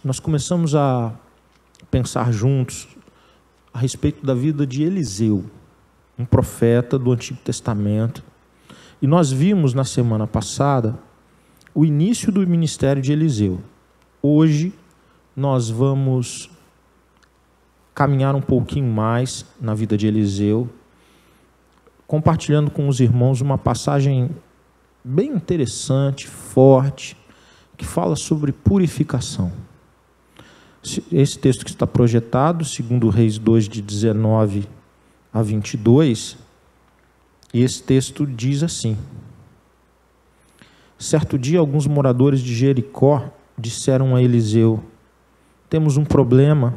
nós começamos a pensar juntos a respeito da vida de Eliseu, um profeta do Antigo Testamento. E nós vimos na semana passada o início do ministério de Eliseu. Hoje nós vamos caminhar um pouquinho mais na vida de Eliseu, compartilhando com os irmãos uma passagem bem interessante, forte, que fala sobre purificação. Esse texto que está projetado, segundo Reis 2, de 19 a 22, e esse texto diz assim: certo dia, alguns moradores de Jericó disseram a Eliseu: temos um problema,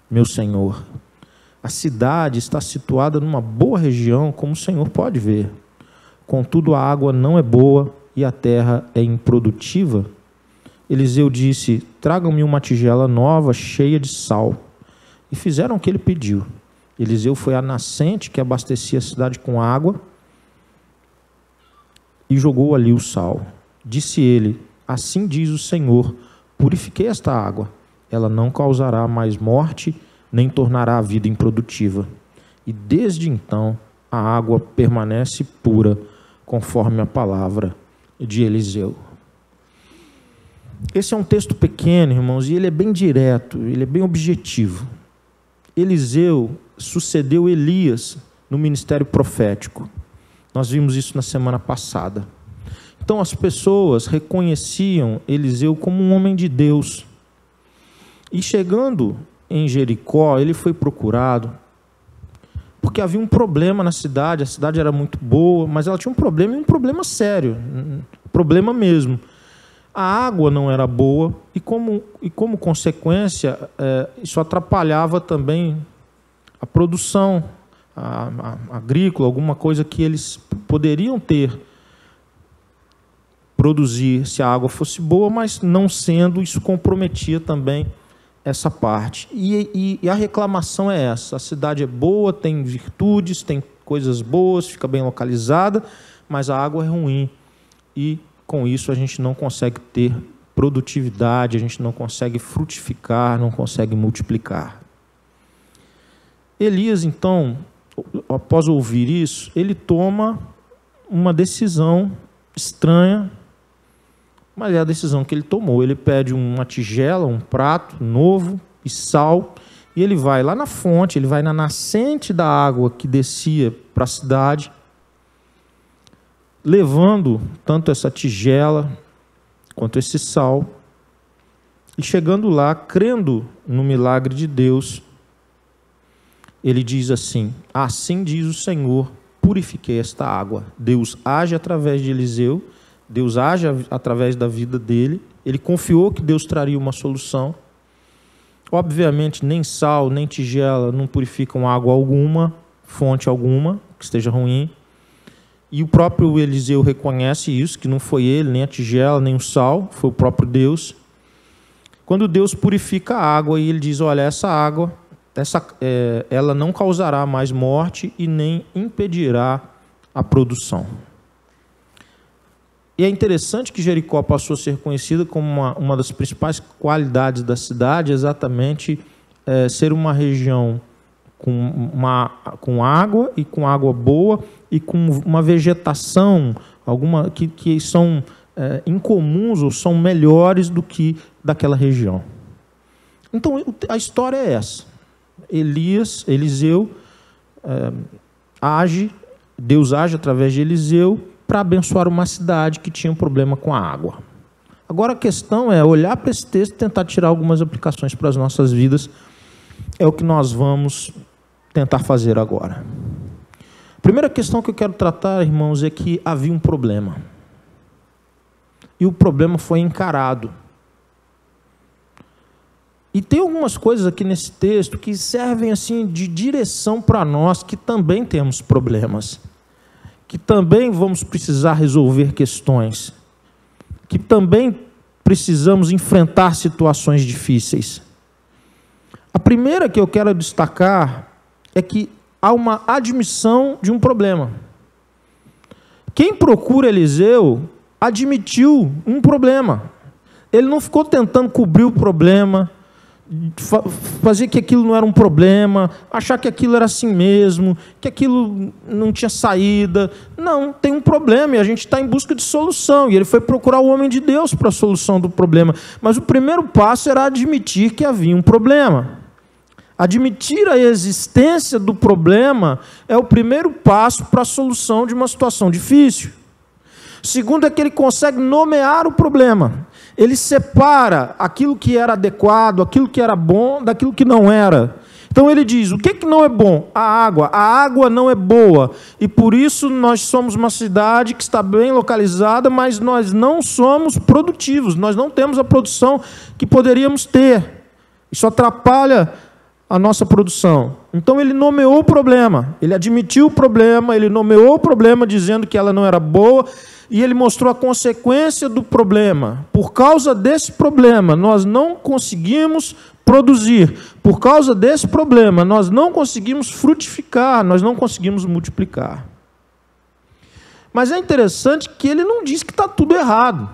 meu senhor. A cidade está situada numa boa região, como o senhor pode ver. Contudo, a água não é boa e a terra é improdutiva. Eliseu disse: tragam-me uma tigela nova, cheia de sal. E fizeram o que ele pediu. Eliseu foi à nascente que abastecia a cidade com água e jogou ali o sal. Disse ele: assim diz o Senhor, purifiquei esta água. Ela não causará mais morte, nem tornará a vida improdutiva. E desde então a água permanece pura, conforme a palavra de Eliseu. Esse é um texto pequeno, irmãos, e ele é bem direto, ele é bem objetivo. Eliseu sucedeu Elias no ministério profético. Nós vimos isso na semana passada. Então as pessoas reconheciam Eliseu como um homem de Deus. E chegando em Jericó, ele foi procurado porque havia um problema na cidade. A cidade era muito boa, mas ela tinha um problema, e um problema sério, um problema mesmo. A água não era boa e como consequência, isso atrapalhava também a produção agrícola, alguma coisa que eles poderiam produzir se a água fosse boa, mas não sendo, isso comprometia também essa parte. E a reclamação é essa: a cidade é boa, tem virtudes, tem coisas boas, fica bem localizada, mas a água é ruim. E com isso a gente não consegue ter produtividade, a gente não consegue frutificar, não consegue multiplicar. Elias, então, após ouvir isso, ele toma uma decisão estranha, mas é a decisão que ele tomou. Ele pede uma tigela, um prato novo e sal, e ele vai lá na fonte, ele vai na nascente da água que descia para a cidade, levando tanto essa tigela quanto esse sal, e chegando lá, crendo no milagre de Deus, ele diz assim: assim diz o Senhor, purifiquei esta água. Deus age através de Eliseu, Deus age através da vida dele, ele confiou que Deus traria uma solução. Obviamente, nem sal, nem tigela não purificam água alguma, fonte alguma, que esteja ruim. E o próprio Eliseu reconhece isso, que não foi ele, nem a tigela, nem o sal, foi o próprio Deus. Quando Deus purifica a água, e ele diz: olha, essa água, ela não causará mais morte e nem impedirá a produção. E é interessante que Jericó passou a ser conhecida como uma das principais qualidades da cidade, exatamente ser uma região com água, e com água boa, e com uma vegetação que são incomuns ou são melhores do que daquela região. Então a história é essa: Eliseu Deus age através de Eliseu para abençoar uma cidade que tinha um problema com a água. Agora a questão é olhar para esse texto e tentar tirar algumas aplicações para as nossas vidas. É o que nós vamos tentar fazer agora. A primeira questão que eu quero tratar, irmãos, é que havia um problema. E o problema foi encarado. E tem algumas coisas aqui nesse texto que servem assim de direção para nós que também temos problemas, que também vamos precisar resolver questões, que também precisamos enfrentar situações difíceis. A primeira que eu quero destacar é que há uma admissão de um problema. Quem procura Eliseu admitiu um problema. Ele não ficou tentando cobrir o problema, fazer que aquilo não era um problema, achar que aquilo era assim mesmo, que aquilo não tinha saída. Não, tem um problema e a gente está em busca de solução. E ele foi procurar o homem de Deus para a solução do problema. Mas o primeiro passo era admitir que havia um problema. Admitir a existência do problema é o primeiro passo para a solução de uma situação difícil. O segundo é que ele consegue nomear o problema. Ele separa aquilo que era adequado, aquilo que era bom, daquilo que não era. Então ele diz, o que não é bom? A água não é boa. E por isso nós somos uma cidade que está bem localizada, mas nós não somos produtivos, nós não temos a produção que poderíamos ter. Isso atrapalha a nossa produção. Então ele nomeou o problema, ele admitiu o problema, ele nomeou o problema dizendo que ela não era boa, e ele mostrou a consequência do problema. Por causa desse problema, nós não conseguimos produzir. Por causa desse problema, nós não conseguimos frutificar, nós não conseguimos multiplicar. Mas é interessante que ele não diz que está tudo errado.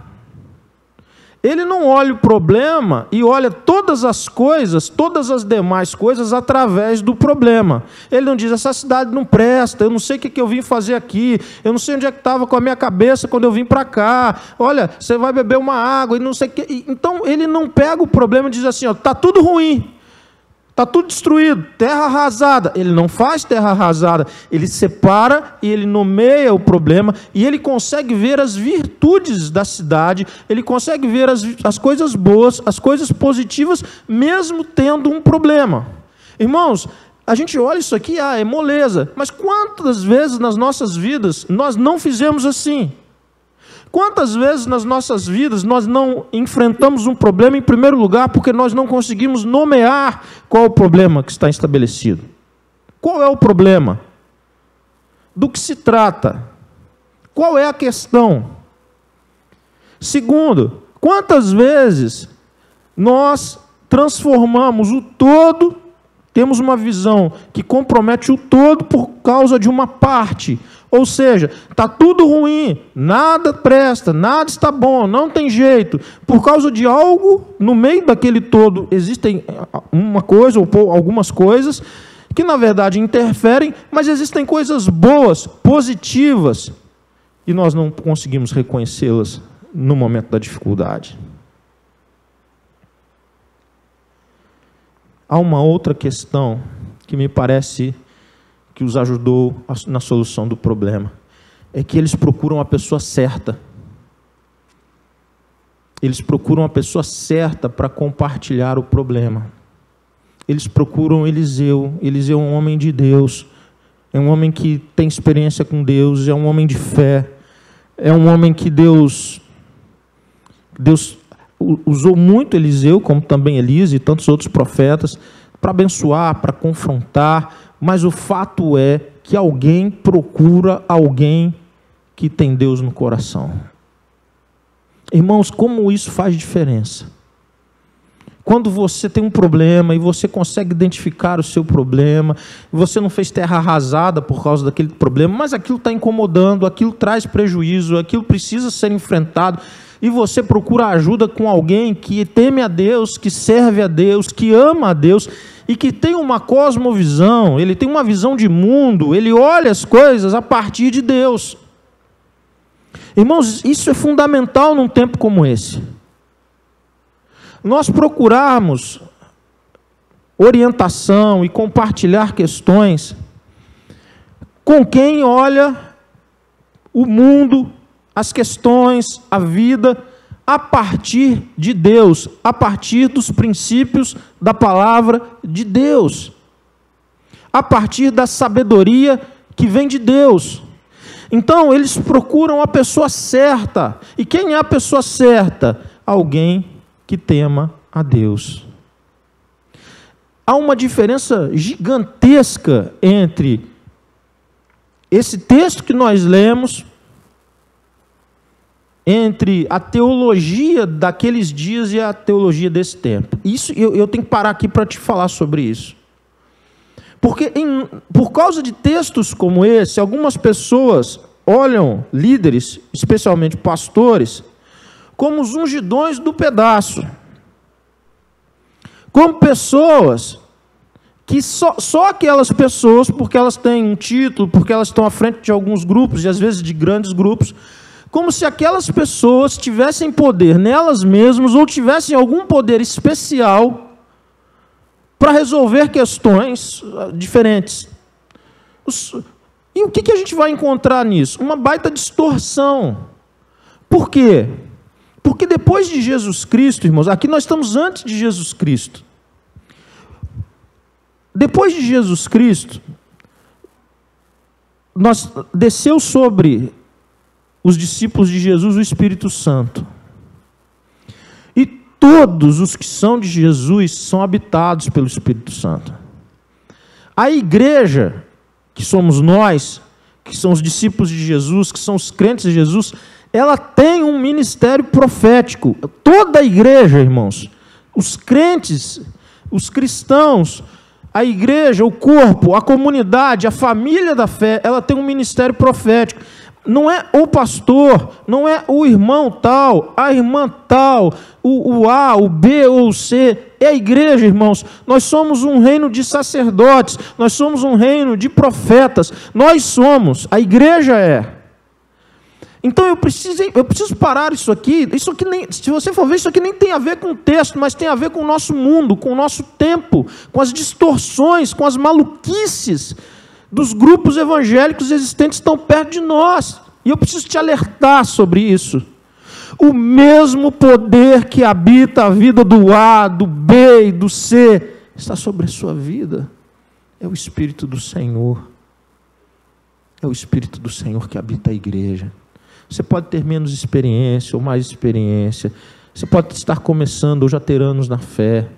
Ele não olha o problema e olha todas as coisas, todas as demais coisas através do problema. Ele não diz, essa cidade não presta, eu não sei o que eu vim fazer aqui, eu não sei onde é que estava com a minha cabeça quando eu vim para cá, olha, você vai beber uma água e não sei o que. Então ele não pega o problema e diz assim, está tudo ruim, está tudo destruído, terra arrasada. Ele não faz terra arrasada, ele separa e ele nomeia o problema e ele consegue ver as virtudes da cidade, ele consegue ver as coisas boas, as coisas positivas, mesmo tendo um problema. Irmãos, a gente olha isso aqui, é moleza, mas quantas vezes nas nossas vidas nós não fizemos assim? Quantas vezes nas nossas vidas nós não enfrentamos um problema, em primeiro lugar, porque nós não conseguimos nomear qual é o problema que está estabelecido? Qual é o problema? Do que se trata? Qual é a questão? Segundo, quantas vezes nós transformamos o todo, temos uma visão que compromete o todo por causa de uma parte. Ou seja, está tudo ruim, nada presta, nada está bom, não tem jeito. Por causa de algo, no meio daquele todo, existem uma coisa ou algumas coisas que, na verdade, interferem, mas existem coisas boas, positivas, e nós não conseguimos reconhecê-las no momento da dificuldade. Há uma outra questão que me parece que os ajudou na solução do problema, é que eles procuram a pessoa certa. Eles procuram a pessoa certa para compartilhar o problema. Eles procuram Eliseu. Eliseu é um homem de Deus, é um homem que tem experiência com Deus, é um homem de fé, é um homem que Deus usou muito Eliseu, como também Elias e tantos outros profetas, para abençoar, para confrontar. Mas o fato é que alguém procura alguém que tem Deus no coração. Irmãos, como isso faz diferença? Quando você tem um problema e você consegue identificar o seu problema, você não fez terra arrasada por causa daquele problema, mas aquilo está incomodando, aquilo traz prejuízo, aquilo precisa ser enfrentado, e você procura ajuda com alguém que teme a Deus, que serve a Deus, que ama a Deus, e que tem uma cosmovisão, ele tem uma visão de mundo, ele olha as coisas a partir de Deus. Irmãos, isso é fundamental num tempo como esse. Nós procurarmos orientação e compartilhar questões com quem olha o mundo, as questões, a vida, a partir de Deus, a partir dos princípios da palavra de Deus, a partir da sabedoria que vem de Deus. Então, eles procuram a pessoa certa. E quem é a pessoa certa? Alguém que tema a Deus. Há uma diferença gigantesca entre esse texto que nós lemos, entre a teologia daqueles dias e a teologia desse tempo. Isso eu tenho que parar aqui para te falar sobre isso. Porque por causa de textos como esse, algumas pessoas olham líderes, especialmente pastores, como os ungidões do pedaço, como pessoas que só aquelas pessoas, porque elas têm um título, porque elas estão à frente de alguns grupos, e às vezes de grandes grupos, como se aquelas pessoas tivessem poder nelas mesmas, ou tivessem algum poder especial para resolver questões diferentes. E o que a gente vai encontrar nisso? Uma baita distorção. Por quê? Porque depois de Jesus Cristo, irmãos, aqui nós estamos antes de Jesus Cristo. Depois de Jesus Cristo, desceu sobre os discípulos de Jesus o Espírito Santo. E todos os que são de Jesus são habitados pelo Espírito Santo. A igreja, que somos nós, que são os discípulos de Jesus, que são os crentes de Jesus, ela tem um ministério profético. Toda a igreja, irmãos, os crentes, os cristãos, a igreja, o corpo, a comunidade, a família da fé, ela tem um ministério profético. Não é o pastor, não é o irmão tal, a irmã tal, o A, o B ou o C. É a igreja, irmãos. Nós somos um reino de sacerdotes, nós somos um reino de profetas. Nós somos, a igreja é. Então eu preciso parar isso aqui. Isso aqui nem, se você for ver, isso aqui nem tem a ver com o texto, mas tem a ver com o nosso mundo, com o nosso tempo, com as distorções, com as maluquices dos grupos evangélicos existentes tão perto de nós. E eu preciso te alertar sobre isso. O mesmo poder que habita a vida do A, do B e do C está sobre a sua vida. É o Espírito do Senhor. É o Espírito do Senhor que habita a igreja. Você pode ter menos experiência ou mais experiência. Você pode estar começando ou já ter anos na fé.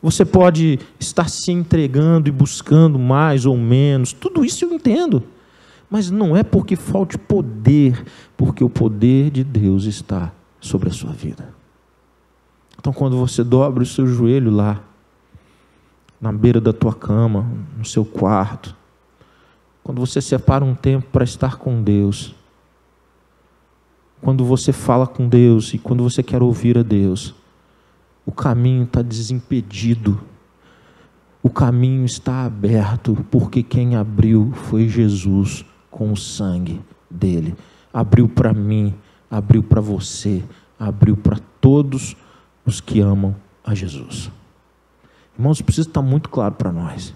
Você pode estar se entregando e buscando mais ou menos. Tudo isso eu entendo. Mas não é porque falte poder, porque o poder de Deus está sobre a sua vida. Então, quando você dobra o seu joelho lá, na beira da tua cama, no seu quarto, quando você separa um tempo para estar com Deus, quando você fala com Deus e quando você quer ouvir a Deus, o caminho está desimpedido, o caminho está aberto, porque quem abriu foi Jesus com o sangue dele. Abriu para mim, abriu para você, abriu para todos os que amam a Jesus. Irmãos, isso precisa estar muito claro para nós.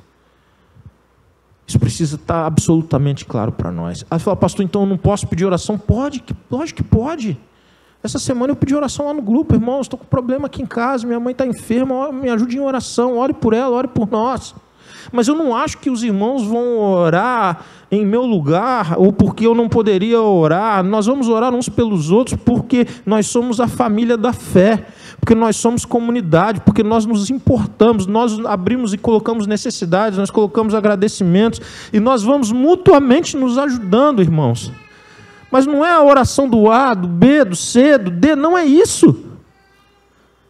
Isso precisa estar absolutamente claro para nós. Aí você fala, pastor, então eu não posso pedir oração? Pode, lógico que pode. Essa semana eu pedi oração lá no grupo, irmãos, estou com problema aqui em casa, minha mãe está enferma, me ajude em oração, ore por ela, ore por nós. Mas eu não acho que os irmãos vão orar em meu lugar, ou porque eu não poderia orar. Nós vamos orar uns pelos outros, porque nós somos a família da fé, porque nós somos comunidade, porque nós nos importamos, nós abrimos e colocamos necessidades, nós colocamos agradecimentos, e nós vamos mutuamente nos ajudando, irmãos. Mas não é a oração do A, do B, do C, do D, não é isso.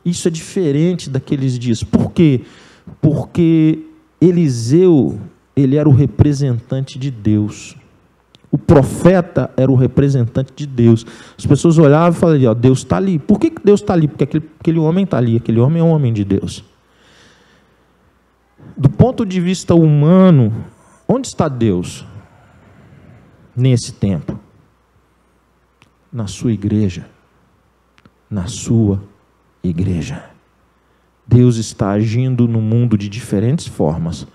Isso é diferente daqueles dias. Por quê? Porque Eliseu, ele era o representante de Deus. O profeta era o representante de Deus. As pessoas olhavam e falavam, ó, Deus está ali. Por que Deus está ali? Porque aquele homem está ali, aquele homem é um homem de Deus. Do ponto de vista humano, onde está Deus nesse tempo? Na sua igreja. Na sua igreja. Deus está agindo no mundo de diferentes formas.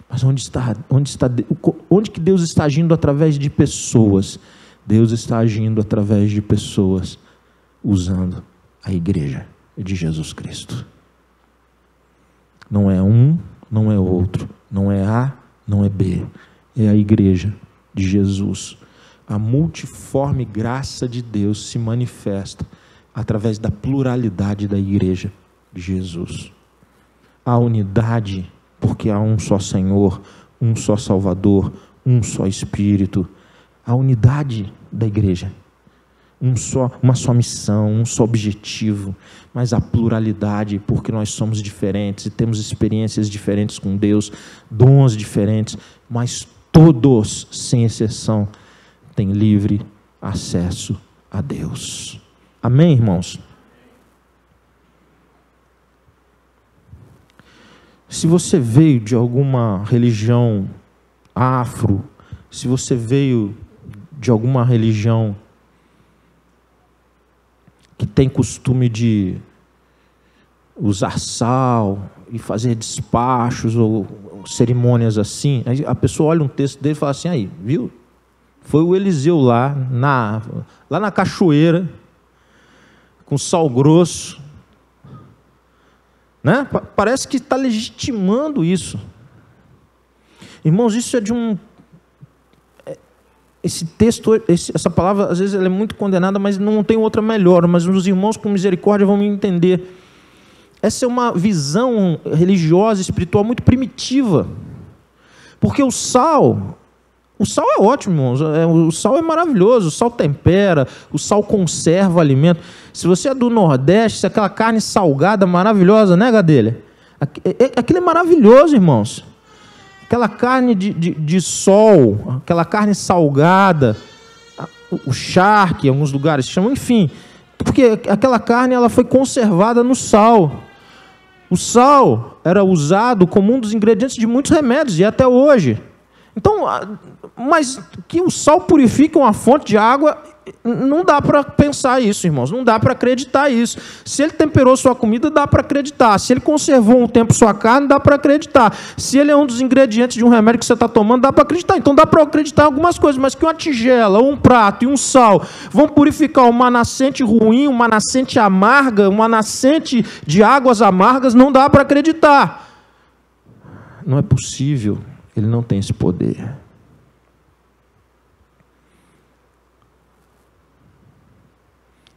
Mas onde que Deus está agindo através de pessoas? Deus está agindo através de pessoas usando a igreja de Jesus Cristo. Não é um, não é outro, não é A, não é B. É a igreja de Jesus. A multiforme graça de Deus se manifesta através da pluralidade da igreja de Jesus. A unidade, porque há um só Senhor, um só Salvador, um só Espírito. A unidade da igreja. Uma só missão, um só objetivo. Mas a pluralidade, porque nós somos diferentes e temos experiências diferentes com Deus, dons diferentes, mas todos, sem exceção, têm livre acesso a Deus. Amém, irmãos? Se você veio de alguma religião afro, se você veio de alguma religião que tem costume de usar sal e fazer despachos ou cerimônias assim, aí a pessoa olha um texto dele e fala assim, aí, viu? Foi o Eliseu lá na cachoeira, com sal grosso, né? Parece que está legitimando isso. Irmãos, isso é de um... Esse texto, essa palavra, às vezes ela é muito condenada, mas não tem outra melhor. Mas os irmãos com misericórdia vão me entender. Essa é uma visão religiosa, espiritual muito primitiva. Porque o sal é ótimo, irmãos. O sal é maravilhoso, o sal tempera, o sal conserva o alimento. Se você é do Nordeste, se aquela carne salgada maravilhosa, né, Gadelha? Aquilo é maravilhoso, irmãos. Aquela carne de sol, aquela carne salgada, o charque, em alguns lugares chamam, enfim, porque aquela carne ela foi conservada no sal. O sal era usado como um dos ingredientes de muitos remédios, e até hoje. Então, mas que o sal purifique uma fonte de água, não dá para pensar isso, irmãos, não dá para acreditar isso. Se ele temperou sua comida, dá para acreditar. Se ele conservou um tempo sua carne, dá para acreditar. Se ele é um dos ingredientes de um remédio que você está tomando, dá para acreditar. Então dá para acreditar em algumas coisas, mas que uma tigela, um prato e um sal vão purificar uma nascente ruim, uma nascente amarga, uma nascente de águas amargas, não dá para acreditar. Não é possível, ele não tem esse poder.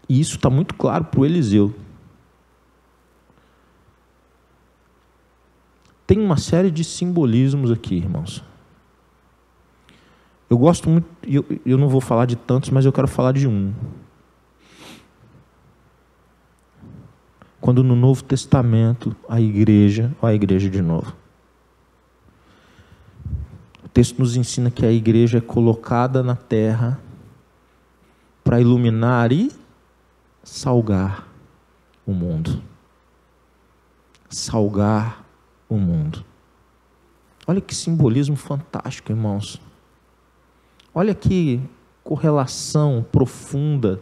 E isso está muito claro para o Eliseu. Tem uma série de simbolismos aqui, irmãos. Eu gosto muito, eu não vou falar de tantos, mas eu quero falar de um. Quando no Novo Testamento, a igreja de novo. O texto nos ensina que a igreja é colocada na terra para iluminar e salgar o mundo. Salgar o mundo. Olha que simbolismo fantástico, irmãos. Olha que correlação profunda.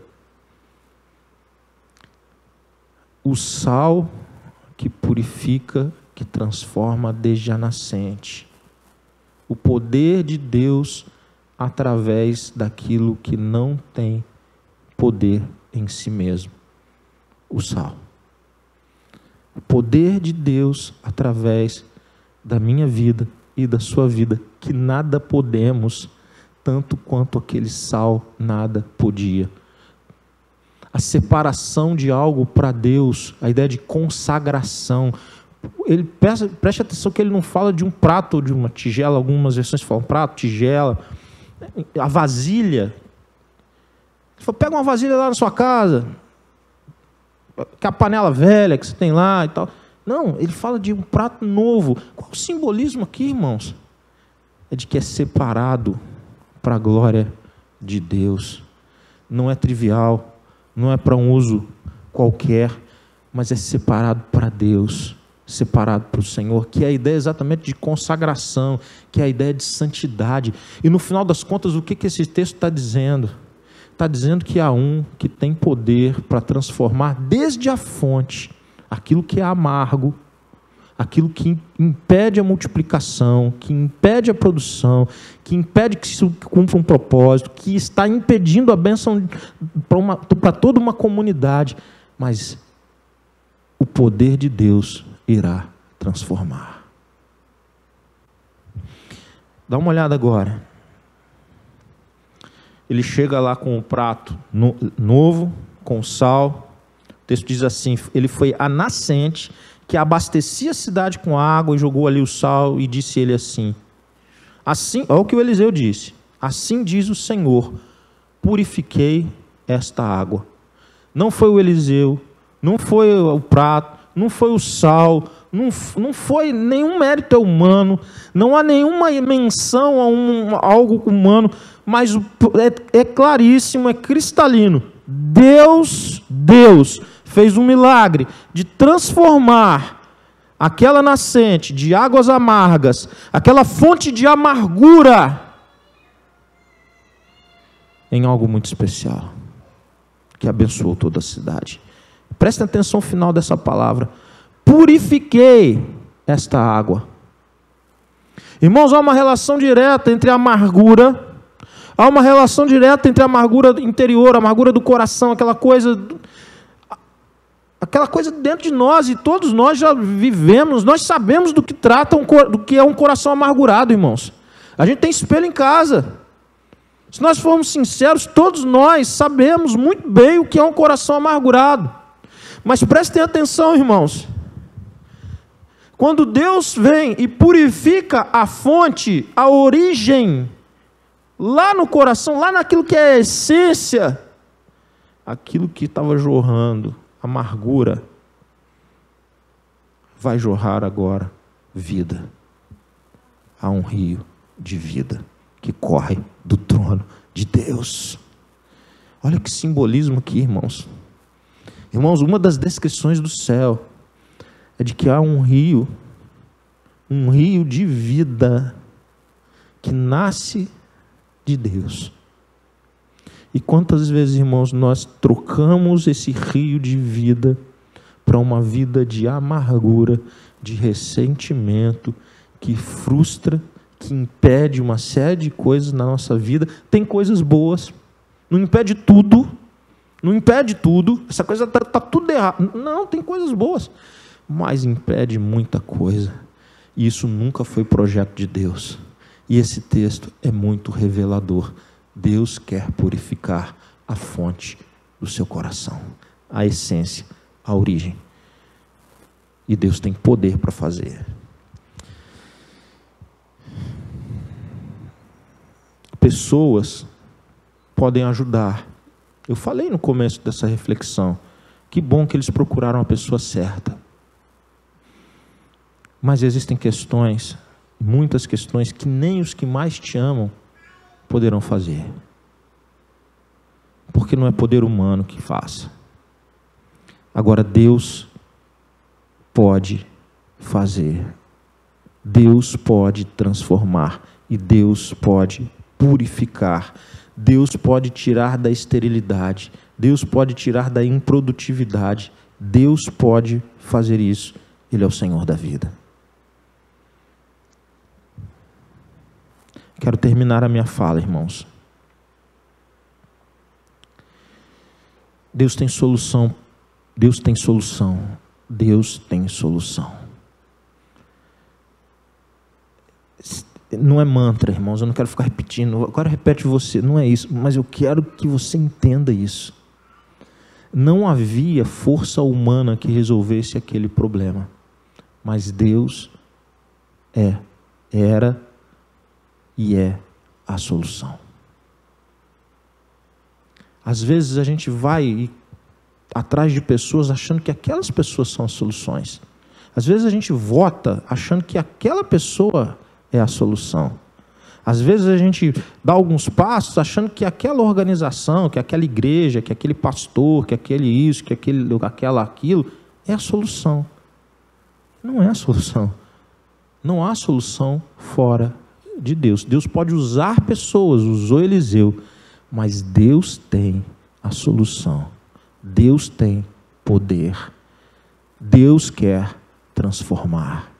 O sal que purifica, que transforma desde a nascente. O poder de Deus através daquilo que não tem poder em si mesmo, o sal. O poder de Deus através da minha vida e da sua vida, que nada podemos, tanto quanto aquele sal nada podia. A separação de algo para Deus, a ideia de consagração. Ele preste atenção que ele não fala de um prato ou de uma tigela, algumas versões falam prato, tigela, a vasilha. Ele falou, pega uma vasilha lá na sua casa, que é a panela velha que você tem lá e tal. Não, ele fala de um prato novo. Qual o simbolismo aqui, irmãos? É de que é separado para a glória de Deus. Não é trivial, não é para um uso qualquer, mas é separado para Deus, separado para o Senhor, que é a ideia exatamente de consagração, que é a ideia de santidade. E no final das contas, o que esse texto está dizendo? Está dizendo que há um que tem poder para transformar desde a fonte aquilo que é amargo, aquilo que impede a multiplicação, que impede a produção, que impede que se cumpra um propósito, que está impedindo a bênção para toda uma comunidade, mas o poder de Deus irá transformar. Dá uma olhada agora. Ele chega lá com um prato novo, com sal. O texto diz assim, ele foi a nascente que abastecia a cidade com água e jogou ali o sal e disse ele assim, olha o que o Eliseu disse, assim diz o Senhor, purifiquei esta água. Não foi o Eliseu, não foi o prato, não foi o sal, não foi nenhum mérito humano, não há nenhuma menção a algo humano, mas é claríssimo, é cristalino. Deus fez um milagre de transformar aquela nascente de águas amargas, aquela fonte de amargura, em algo muito especial, que abençoou toda a cidade. Prestem atenção no final dessa palavra. Purifiquei esta água. Irmãos, há uma relação direta entre a amargura, há uma relação direta entre a amargura interior, a amargura do coração, aquela coisa dentro de nós, e todos nós já vivemos, nós sabemos do que do que é um coração amargurado, irmãos. A gente tem espelho em casa. Se nós formos sinceros, todos nós sabemos muito bem o que é um coração amargurado. Mas prestem atenção, irmãos. Quando Deus vem e purifica a fonte, a origem, lá no coração, lá naquilo que é a essência, aquilo que estava jorrando, amargura, vai jorrar agora vida. Há um rio de vida que corre do trono de Deus. Olha que simbolismo aqui, irmãos. Irmãos, uma das descrições do céu é de que há um rio de vida que nasce de Deus. E quantas vezes, irmãos, nós trocamos esse rio de vida para uma vida de amargura, de ressentimento, que frustra, que impede uma série de coisas na nossa vida. Tem coisas boas, não impede tudo, essa coisa está tudo errado. Não, tem coisas boas, mas impede muita coisa. E isso nunca foi projeto de Deus. E esse texto é muito revelador. Deus quer purificar a fonte do seu coração, a essência, a origem. E Deus tem poder para fazer. Pessoas podem ajudar. Eu falei no começo dessa reflexão, que bom que eles procuraram a pessoa certa. Mas existem questões, muitas questões, que nem os que mais te amam poderão fazer. Porque não é poder humano que faça. Agora Deus pode fazer. Deus pode transformar. E Deus pode purificar. Deus pode tirar da esterilidade. Deus pode tirar da improdutividade. Deus pode fazer isso. Ele é o Senhor da vida. Quero terminar a minha fala, irmãos. Deus tem solução. Deus tem solução. Deus tem solução. Não é mantra, irmãos, eu não quero ficar repetindo. Agora repete você, não é isso, mas eu quero que você entenda isso. Não havia força humana que resolvesse aquele problema, mas Deus era e é a solução. Às vezes a gente vai atrás de pessoas achando que aquelas pessoas são as soluções. Às vezes a gente vota achando que aquela pessoa é a solução. Às vezes a gente dá alguns passos achando que aquela organização, que aquela igreja, que aquele pastor, que aquele isso, que aquilo é a solução. Não é a solução. Não há solução fora de Deus. Deus pode usar pessoas, usou Eliseu, mas Deus tem a solução. Deus tem poder. Deus quer transformar.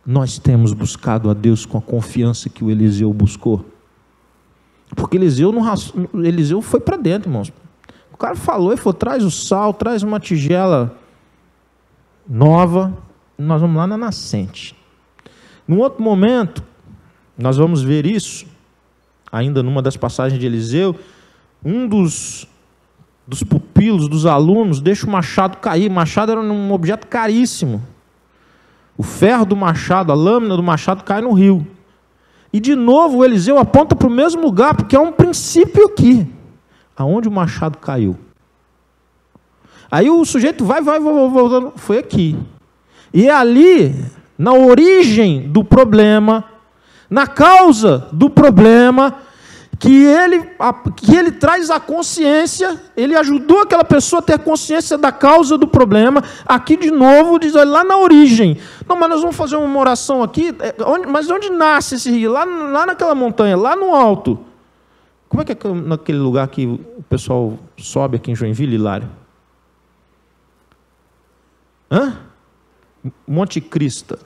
Nós temos buscado a Deus com a confiança que o Eliseu buscou. Porque Eliseu foi para dentro, irmãos. O cara falou, ele falou, traz o sal, traz uma tigela nova, nós vamos lá na nascente. Num outro momento, nós vamos ver isso, ainda numa das passagens de Eliseu, um dos pupilos, dos alunos, deixa o machado cair. O machado era um objeto caríssimo. O ferro do machado, a lâmina do machado cai no rio. E de novo o Eliseu aponta para o mesmo lugar, porque é um princípio aqui. Aonde o machado caiu. Aí o sujeito vai voltando. Foi aqui. E é ali, na origem do problema, na causa do problema, que ele traz a consciência, ele ajudou aquela pessoa a ter consciência da causa do problema. Aqui de novo diz, olha, lá na origem. Não, mas nós vamos fazer uma oração aqui, mas onde nasce esse rio? Lá naquela montanha, lá no alto. Como é que é naquele lugar que o pessoal sobe aqui em Joinville, Hilário? Monte Cristo.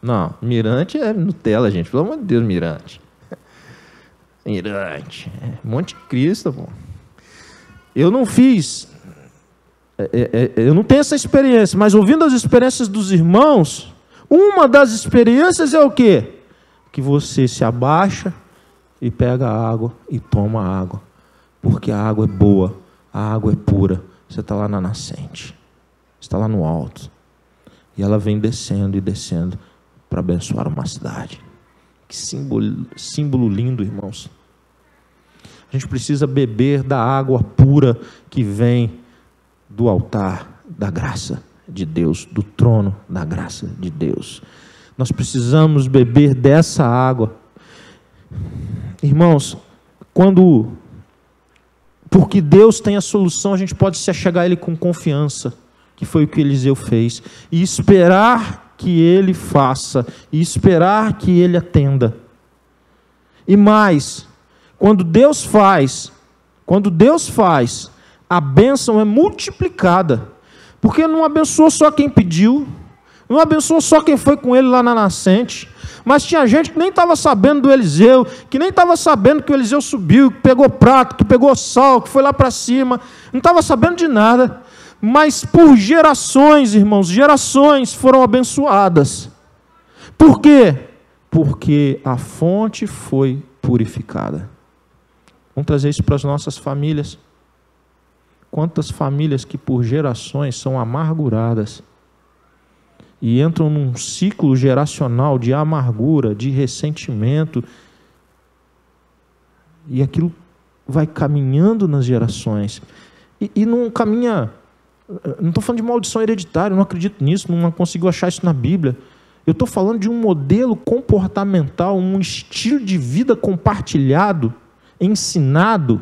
Não, Mirante é Nutella, gente. Pelo amor de Deus, Mirante. Monte Cristo, pô. Eu não fiz. Eu não tenho essa experiência, mas ouvindo as experiências dos irmãos, uma das experiências é o quê? Que você se abaixa e pega a água e toma a água. Porque a água é boa, a água é pura. Você está lá na nascente. Você está lá no alto. E ela vem descendo e descendo para abençoar uma cidade. Que símbolo lindo, irmãos. A gente precisa beber da água pura que vem do altar da graça de Deus, do trono da graça de Deus. Nós precisamos beber dessa água. Irmãos, porque Deus tem a solução, a gente pode se achegar a Ele com confiança, que foi o que Eliseu fez, e esperar que Ele faça, e esperar que Ele atenda. E mais, quando Deus faz, a bênção é multiplicada, porque não abençoou só quem pediu, não abençoou só quem foi com ele lá na nascente, mas tinha gente que nem estava sabendo do Eliseu, que nem estava sabendo que o Eliseu subiu, que pegou prato, que pegou sal, que foi lá para cima, não estava sabendo de nada, mas por gerações, irmãos, gerações foram abençoadas. Por quê? Porque a fonte foi purificada. Vamos trazer isso para as nossas famílias. Quantas famílias que por gerações são amarguradas e entram num ciclo geracional de amargura, de ressentimento, e aquilo vai caminhando nas gerações, e não caminha, não estou falando de maldição hereditária, eu não acredito nisso, não consigo achar isso na Bíblia. Eu estou falando de um modelo comportamental, um estilo de vida compartilhado, ensinado.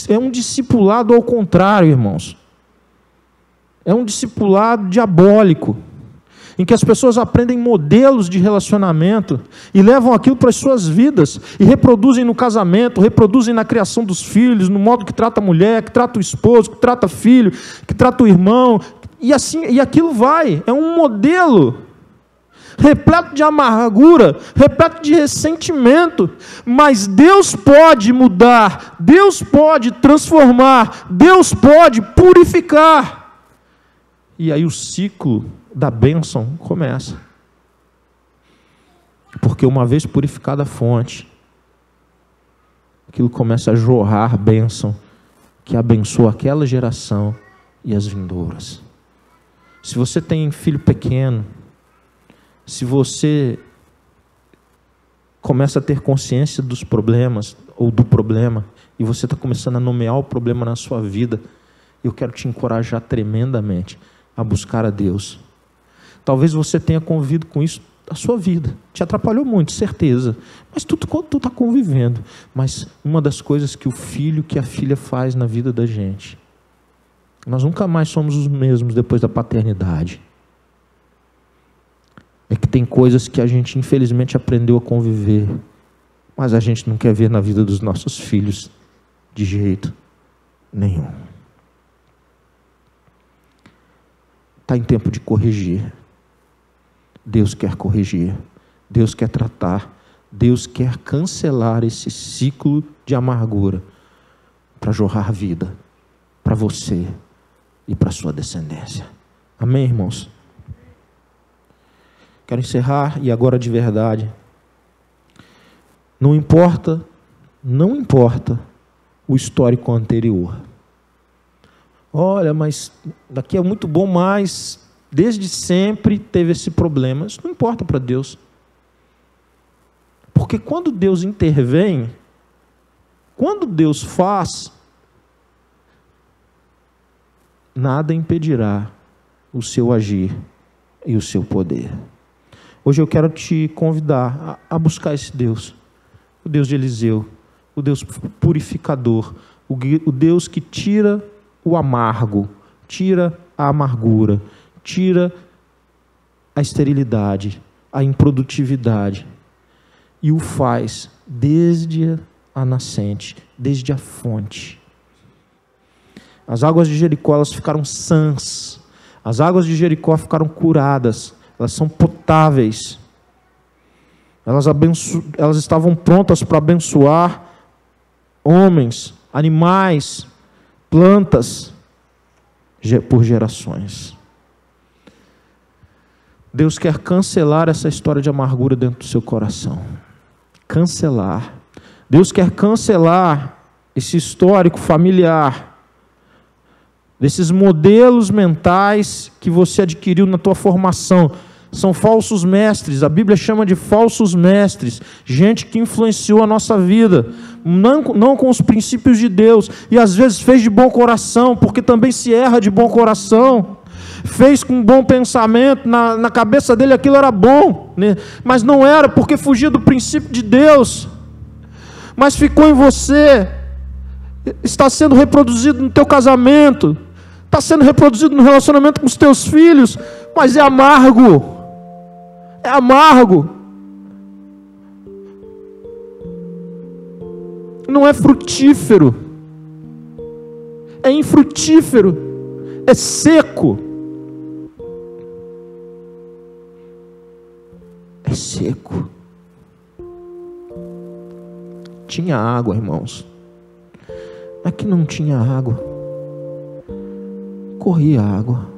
É um discipulado ao contrário, irmãos. É um discipulado diabólico, em que as pessoas aprendem modelos de relacionamento e levam aquilo para as suas vidas e reproduzem no casamento, reproduzem na criação dos filhos, no modo que trata a mulher, que trata o esposo, que trata o filho, que trata o irmão, e assim, e aquilo vai. É um modelo repleto de amargura, repleto de ressentimento, mas Deus pode mudar, Deus pode transformar, Deus pode purificar. E aí o ciclo da bênção começa. Porque uma vez purificada a fonte, aquilo começa a jorrar bênção, que abençoa aquela geração e as vindouras. Se você tem filho pequeno, se você começa a ter consciência dos problemas, ou do problema, e você está começando a nomear o problema na sua vida, eu quero te encorajar tremendamente a buscar a Deus. Talvez você tenha convivido com isso a sua vida, te atrapalhou muito, certeza, mas tu está convivendo. Mas uma das coisas que o filho, que a filha faz na vida da gente, nós nunca mais somos os mesmos depois da paternidade. É que tem coisas que a gente infelizmente aprendeu a conviver, mas a gente não quer ver na vida dos nossos filhos de jeito nenhum. Está em tempo de corrigir. Deus quer corrigir, Deus quer tratar, Deus quer cancelar esse ciclo de amargura para jorrar vida para você e para sua descendência. Amém, irmãos? Quero encerrar, e agora de verdade. Não importa o histórico anterior. Olha, mas daqui é muito bom, mas desde sempre teve esse problema. Isso não importa para Deus. Porque quando Deus intervém, quando Deus faz, nada impedirá o seu agir e o seu poder. Hoje eu quero te convidar a buscar esse Deus, o Deus de Eliseu, o Deus purificador, o Deus que tira o amargo, tira a amargura, tira a esterilidade, a improdutividade, e o faz desde a nascente, desde a fonte. As águas de Jericó, elas ficaram sãs, as águas de Jericó ficaram curadas, elas são potáveis, elas estavam prontas para abençoar homens, animais, plantas, por gerações. Deus quer cancelar essa história de amargura dentro do seu coração. Cancelar. Deus quer cancelar esse histórico familiar, desses modelos mentais que você adquiriu na tua formação. São falsos mestres, a Bíblia chama de falsos mestres, gente que influenciou a nossa vida, não com os princípios de Deus, e às vezes fez de bom coração, porque também se erra de bom coração, fez com um bom pensamento, na cabeça dele aquilo era bom, né? Mas não era, porque fugia do princípio de Deus, mas ficou em você, está sendo reproduzido no teu casamento, está sendo reproduzido no relacionamento com os teus filhos, mas é amargo. É amargo, não é frutífero, é infrutífero, é seco, é seco. Tinha água, irmãos, aqui não tinha água, corria água,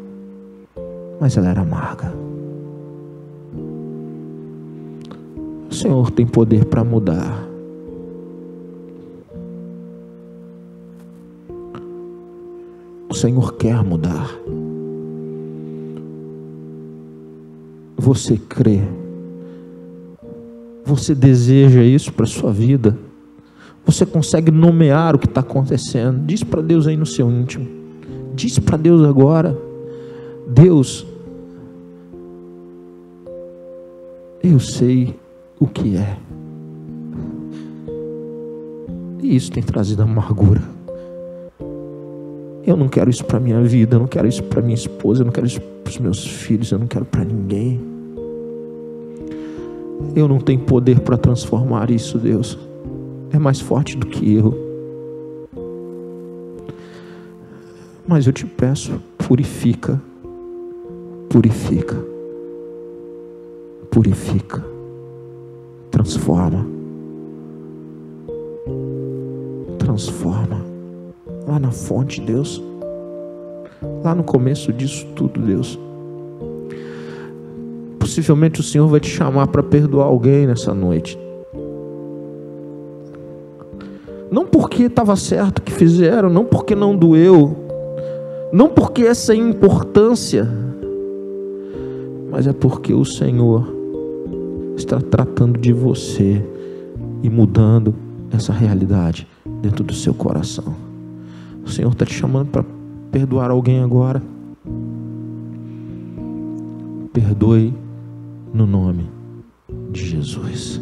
mas ela era amarga. O Senhor tem poder para mudar. O Senhor quer mudar. Você crê? Você deseja isso para a sua vida? Você consegue nomear o que está acontecendo? Diz para Deus aí no seu íntimo. Diz para Deus agora: Deus, eu sei o que é. E isso tem trazido amargura. Eu não quero isso para minha vida, eu não quero isso para minha esposa, eu não quero isso para os meus filhos, eu não quero para ninguém. Eu não tenho poder para transformar isso, Deus. É mais forte do que eu. Mas eu te peço, purifica, purifica, purifica, transforma, transforma. Lá na fonte, Deus, lá no começo disso tudo, Deus, possivelmente o Senhor vai te chamar para perdoar alguém nessa noite. Não porque estava certo que fizeram, não porque não doeu, não porque essa é importância, mas é porque o Senhor está tratando de você e mudando essa realidade dentro do seu coração. O Senhor está te chamando para perdoar alguém agora. Perdoe no nome de Jesus.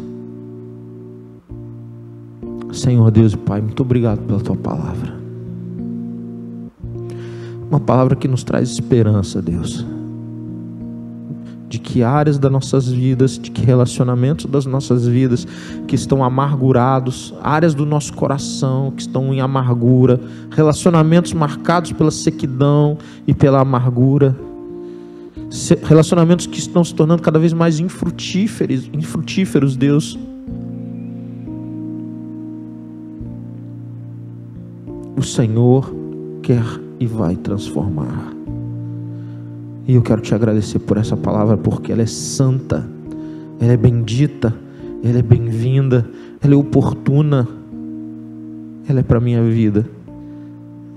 Senhor Deus e Pai, muito obrigado pela Tua palavra. Uma palavra que nos traz esperança, Deus, de que áreas das nossas vidas, de que relacionamentos das nossas vidas que estão amargurados, áreas do nosso coração que estão em amargura, relacionamentos marcados pela sequidão e pela amargura, relacionamentos que estão se tornando cada vez mais infrutíferos, Deus. O Senhor quer e vai transformar. E eu quero te agradecer por essa palavra, porque ela é santa, ela é bendita, ela é bem-vinda, ela é oportuna, ela é para a minha vida,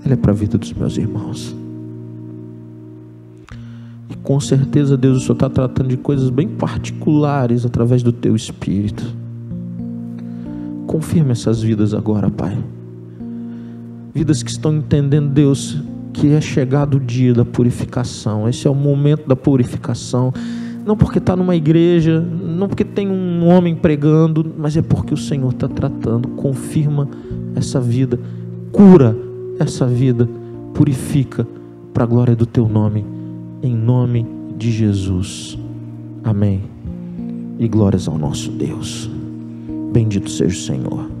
ela é para a vida dos meus irmãos. E com certeza, Deus, o Senhor está tratando de coisas bem particulares através do Teu Espírito. Confirma essas vidas agora, Pai. Vidas que estão entendendo, Deus, que é chegado o dia da purificação. Esse é o momento da purificação. não porque está numa igreja, não porque tem um homem pregando, mas é porque o Senhor está tratando. Confirma essa vida, cura essa vida, purifica para a glória do teu nome, em nome de Jesus. Amém. E glórias ao nosso Deus. Bendito seja o Senhor.